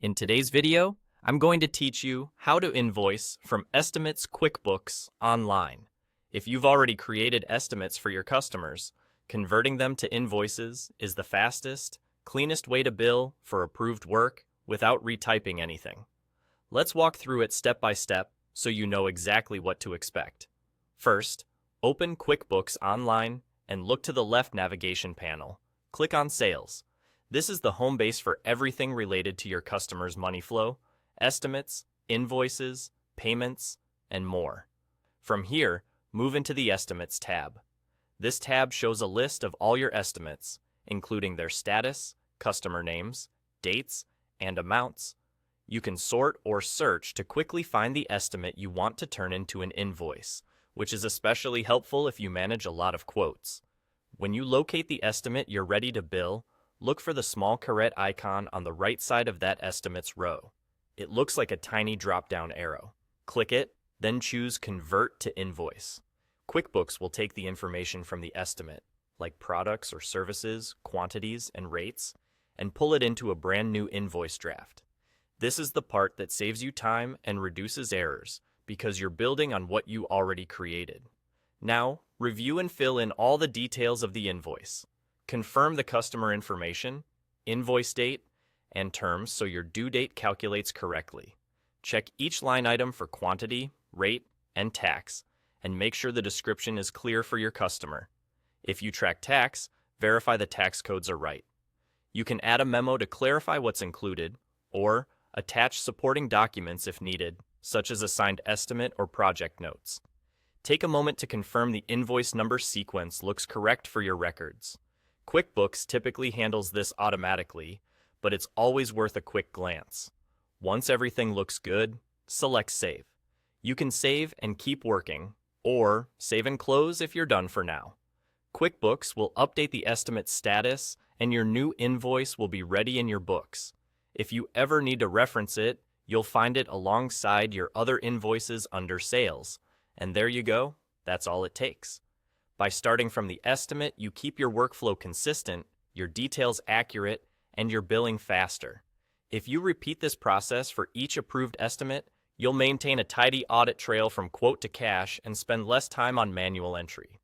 In today's video, I'm going to teach you how to invoice from Estimates QuickBooks Online. If you've already created estimates for your customers, converting them to invoices is the fastest, cleanest way to bill for approved work without retyping anything. Let's walk through it step by step so you know exactly what to expect. First, open QuickBooks Online and look to the left navigation panel. Click on Sales. This is the home base for everything related to your customers' money flow, estimates, invoices, payments, and more. From here, move into the Estimates tab. This tab shows a list of all your estimates, including their status, customer names, dates, and amounts. You can sort or search to quickly find the estimate you want to turn into an invoice, which is especially helpful if you manage a lot of quotes. When you locate the estimate you're ready to bill, look for the small caret icon on the right side of that estimates row. It looks like a tiny drop-down arrow. Click it, then choose Convert to Invoice. QuickBooks will take the information from the estimate, like products or services, quantities, and rates, and pull it into a brand new invoice draft. This is the part that saves you time and reduces errors because you're building on what you already created. Now, review and fill in all the details of the invoice. Confirm the customer information, invoice date, and terms so your due date calculates correctly. Check each line item for quantity, rate, and tax, and make sure the description is clear for your customer. If you track tax, verify the tax codes are right. You can add a memo to clarify what's included, or attach supporting documents if needed, such as a signed estimate or project notes. Take a moment to confirm the invoice number sequence looks correct for your records. QuickBooks typically handles this automatically, but it's always worth a quick glance. Once everything looks good, select Save. You can save and keep working, or save and close if you're done for now. QuickBooks will update the estimate status, and your new invoice will be ready in your books. If you ever need to reference it, you'll find it alongside your other invoices under Sales. And there you go, that's all it takes. By starting from the estimate, you keep your workflow consistent, your details accurate, and your billing faster. If you repeat this process for each approved estimate, you'll maintain a tidy audit trail from quote to cash and spend less time on manual entry.